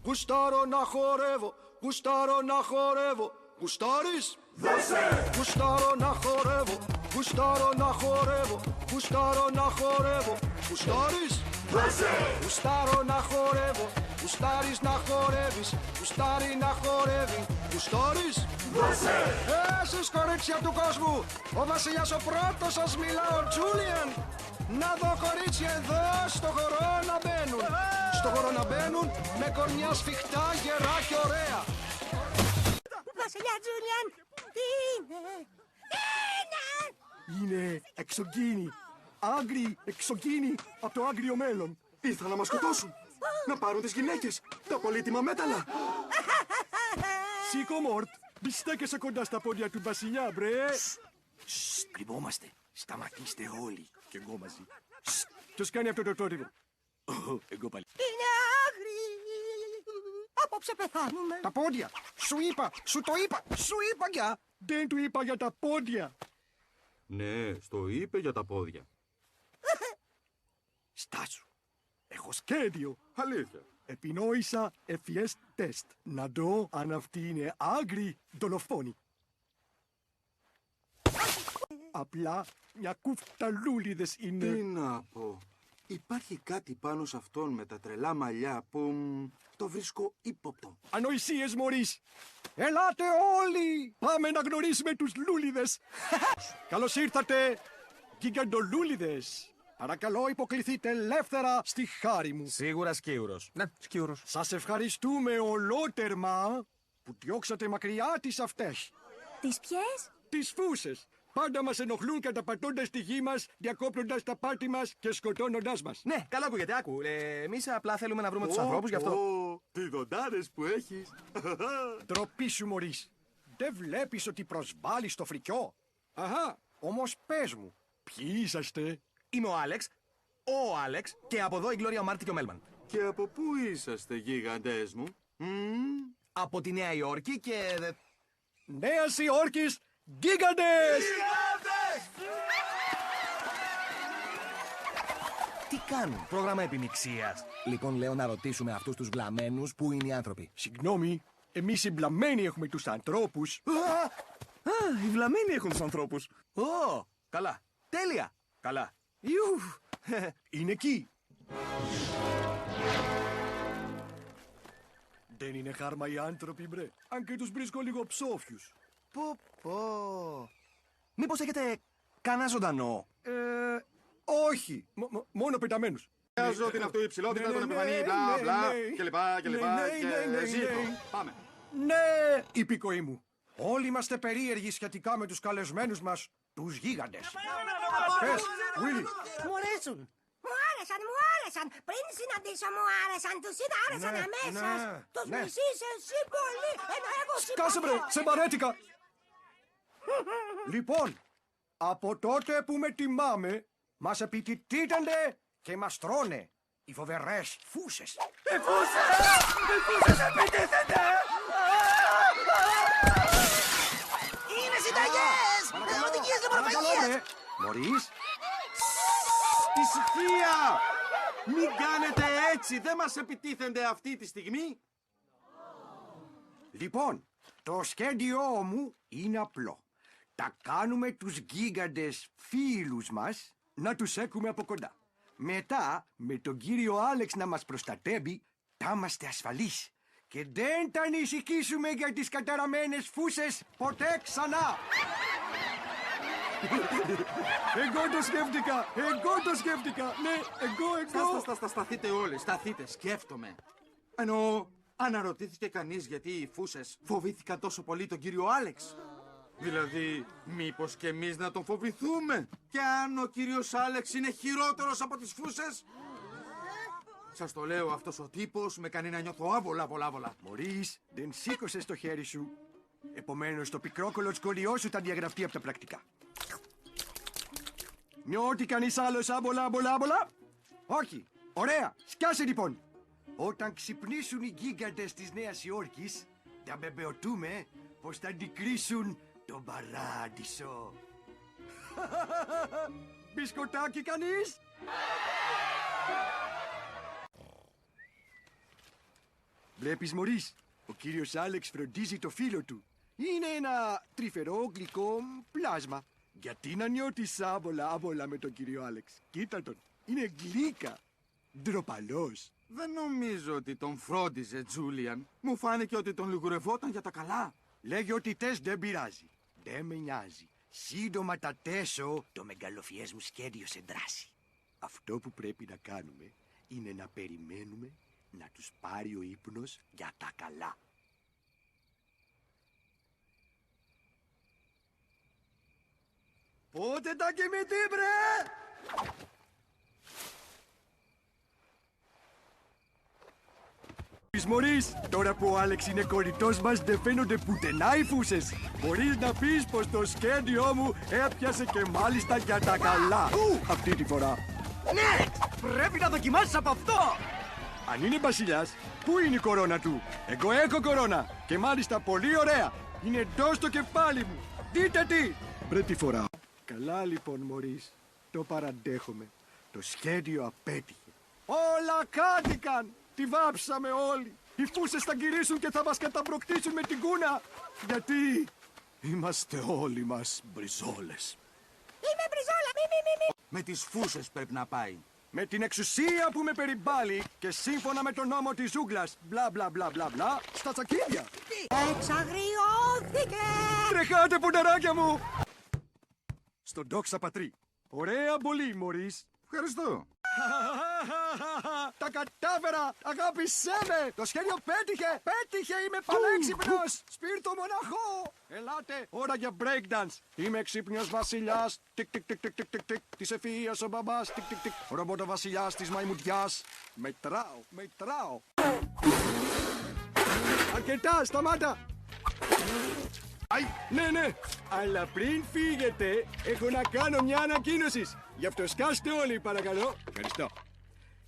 Γουστάρω να χορεύω, γουστάρω να χορεύω. Γουστάρεις? Δώσε! Γουστάρω να χορεύω, γουστάρω να χορεύω. Γουστάρω να χορεύω. Γουστάρεις? Δώσε! Γουστάρω να χορεύω, γουστάρεις να χορεύεις. Γουστάρει να χορεύει. Γουστάρεις? Δώσε! Εσείς κορίτσια του κόσμου, ο βασιλιάς ο πρώτος σας μιλά, ο Τζούλιαν. Να δω κορίτσια εδώ στο χορό να μπαίνουν. Στο χορό να μπαίνουν με κορμιά σφιχτά, γερά και ωραία. Βασιλιά Τζούλιαν, τι είναι? Είναι εξωγήινοι. Άγριοι εξωγήινοι από το άγριο μέλλον. Ήρθαν να μας σκοτώσουν. Να πάρουν τις γυναίκες. Τα πολύτιμα μέταλλα. Σήκω, Μορτ. Μη στέκεσαι κοντά στα πόδια του βασιλιά, μπρε. Κρυβόμαστε. Σταματήστε όλοι. Και εγώ μαζί. Ποιος κάνει αυτό το τόρυβο? Εγώ πάλι. Είναι άγριοι. Απόψε πεθάνουμε. Τα πόδια. Σου είπα. Σου το είπα. Σου είπα για. Δεν του είπα για τα πόδια. Ναι, στο είπε για τα πόδια. Στάσου. Έχω σχέδιο. Αλήθεια. Επινόησα ευφυές τεστ. Να δω αν αυτοί είναι άγριοι δολοφόνοι. Απλά μια κούφτα λούλιδες είναι. Τι να πω. Υπάρχει κάτι πάνω σε αυτόν με τα τρελά μαλλιά που το βρίσκω ύποπτο. Ανοησίες, Μωρίς. Ελάτε όλοι. Πάμε να γνωρίσουμε τους λούλιδες. Καλώς ήρθατε, γιγαντολούλιδες. Παρακαλώ υποκληθείτε ελεύθερα στη χάρη μου. Σίγουρα σκύουρος. Ναι, σκύουρος. Σας ευχαριστούμε ολότερμα που διώξατε μακριά τις αυτές. Τις ποιες? Τις φούσες. Πάντα μας ενοχλούν καταπατώντας τη γη μας, διακόπτοντας τα πάρτι μας και σκοτώνοντάς μας. Ναι, καλά ακούγεται, άκου. Εμείς απλά θέλουμε να βρούμε τους ανθρώπους, γι' αυτό. Τι δοντάρες που έχεις. Ντροπή σου, Μωρίς. Δεν βλέπεις ότι προσβάλλεις το φρικιό? Αχα, όμως πες μου, ποιοι είσαστε? Είμαι ο Άλεξ, ο Άλεξ και από εδώ η Γκλώρια, ο Μάρτι και ο Μέλμαν. Και από πού είσαστε, γίγαντες μου? Από τη Νέα Υόρκη και... Νέας Υόρκης, γίγαντες! Τι κάνουν, πρόγραμμα επιμιξίας. Λοιπόν, λέω να ρωτήσουμε αυτούς τους βλαμμένους πού είναι οι άνθρωποι. Συγγνώμη, εμείς οι μπλαμμένοι έχουμε τους ανθρώπους. Οι βλαμμένοι έχουν τους ανθρώπους. Ω, καλά. Τέλεια. Καλά. Ιουφ. Είναι εκεί. Δεν είναι χάρμα οι άνθρωποι, μπρε. Αν και τους βρίσκω λίγο ψόφιους. Πω. Μήπως έχετε κανένα ζωντανό? Όχι. Μόνο πεταμένους. Χρειάζω την αυτοϊψηλότητα, τον επιφανή, μπλα μπλα και λοιπά και ζήτω. Πάμε. Ναι, υπηκοή μου. Όλοι είμαστε περίεργοι σχετικά με τους καλεσμένους μας, τους γίγαντες. Πες, Βίλι. Μου αρέσουν. Μου άρεσαν. Πριν συναντήσω μου άρεσαν. Τους είδα άρεσαν Ναι, αμέσως. ναι, Τους ναι. μισείς εσύ πολύ. Ενώ εγώ Σκάσε, μπρε, σε βαρέτηκα. Λοιπόν, από τότε που με τιμάμε, μας επιτιτήτανται και μας τρώνε οι φοβερές φούσες. Οι φούσες επιτίθενται. Είναι συνταγές. Οδηγίες λιμορφαγίας. Μωρίς, Ησυχία! Μην κάνετε έτσι, δεν μας επιτίθενται αυτή τη στιγμή. λοιπόν, το σχέδιό μου είναι απλό. Τα κάνουμε τους γίγαντες φίλους μας να τους έχουμε από κοντά. Μετά, με τον κύριο Άλεξ να μας προστατεύει, θα είμαστε ασφαλείς. Και δεν θα ανησυχήσουμε για τις καταραμένες φούσες ποτέ ξανά. Εγώ το σκέφτηκα. Ναι, εγώ. Σταθείτε όλοι, σταθείτε, σκέφτομαι. Ενώ αναρωτήθηκε κανείς γιατί οι φούσες φοβήθηκαν τόσο πολύ τον κύριο Άλεξ. Δηλαδή, μήπως και εμείς να τον φοβηθούμε? Και αν ο κύριος Άλεξ είναι χειρότερος από τις φούσες? Σας το λέω, αυτός ο τύπος με κάνει να νιώθω άβολα. Μωρίς, δεν σήκωσες το χέρι σου. Επομένως, το πικρό κολοτσκολιό σου θα διαγραφτεί από τα πρακτικά. Νιώθει κανείς άλλος άβολα? Όχι. Ωραία. Σκάσε λοιπόν. Όταν ξυπνήσουν οι γίγαντες της Νέας Υόρκης, θα βεβαιωθούμε πως θα αντικρίσουν τον παράδεισο. Μπισκοτάκι κανείς? Βλέπεις, Μωρίς, ο κύριος Άλεξ φροντίζει το φίλο του. Είναι ένα τρυφερό γλυκό πλάσμα. Γιατί να νιώτεις άβολα με τον κύριο Άλεξ? Κοίτα τον, είναι γλύκα. Ντροπαλός. Δεν νομίζω ότι τον φρόντιζε, Τζούλιαν. Μου φάνηκε ότι τον λιγουρευόταν για τα καλά. Λέγε ότι τες δεν πειράζει. Δεν με νοιάζει. Σύντομα τα τέσω το μεγαλοφιές μου σχέδιο σε δράση. Αυτό που πρέπει να κάνουμε είναι να περιμένουμε να τους πάρει ο ύπνος για τα καλά. Πότε τα κοιμηθεί, μπρε! Μωρίς, τώρα που ο Άλεξ είναι κολλητός μας δεν φαίνονται πουθενά οι φούσες. Μπορείς να πεις πως το σχέδιό μου έπιασε και μάλιστα για τα καλά. Αυτή τη φορά. Ναι! Πρέπει να δοκιμάσεις από αυτό! Αν είναι βασιλιάς, πού είναι η κορώνα του? Εγώ έχω κορώνα και μάλιστα πολύ ωραία. Είναι εντός στο κεφάλι μου. Δείτε τι! Πρώτη φορά. Καλά λοιπόν, Μωρίς. Το παραντέχομαι. Το σχέδιο απέτυχε. Όλα κάτηκαν. Τη βάψαμε όλοι. Οι φούσες θα γυρίσουν και θα μας καταπροκτήσουν με την κούνα. Γιατί είμαστε όλοι μας μπριζόλες. Είμαι μπριζόλα, μη. Με τις φούσες πρέπει να πάει. Με την εξουσία που με περιβάλλει και σύμφωνα με τον νόμο της ζούγκλας, μπλα μπλα μπλα μπλα μπλα, στα τσακίδια. Εξαγριώθηκε! Τρεχάτε, πονταράκια μου! Στον Δόξα Πατρί. Ωραία πολύ, Μωρίς. Ευχαριστώ. Τα κατάφερα! Αγάπησέ με! Το σχέδιο πέτυχε! Πέτυχε! Είμαι πανέξυπνος! Σπίρτο μοναχό! Ελάτε! Ώρα για breakdance! Είμαι εξύπνιος βασιλιάς! Τικ τικ τικ τικ τικ τικ! Της ευφυΐας ο μπαμπάς! Τικ τικ τικ! Ο ρομπότο βασιλιάς της μαϊμουδιάς! Μετράω! Αρκετά! Σταμάτα! Αϊ, ναι! Αλλά πριν φύγετε, έχω να κάνω μια ανακοίνωση. Γι' αυτό σκάστε όλοι, παρακαλώ. Ευχαριστώ.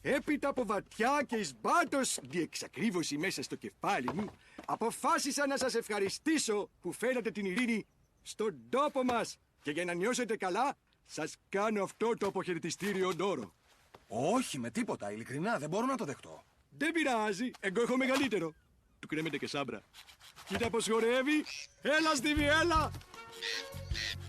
Έπειτα από βαθιά και εις βάθος διεξακρίβωση μέσα στο κεφάλι μου, αποφάσισα να σας ευχαριστήσω που φέρατε την ειρήνη στον τόπο μας. Και για να νιώσετε καλά, σας κάνω αυτό το αποχαιρετιστήριο δώρο. Όχι, με τίποτα. Ειλικρινά, δεν μπορώ να το δεχτώ. Δεν πειράζει, εγώ έχω μεγαλύτερο. Του κρέμεται και σάμπρα. Κοίτα πως χορεύει. Έλα, Στίβη, έλα.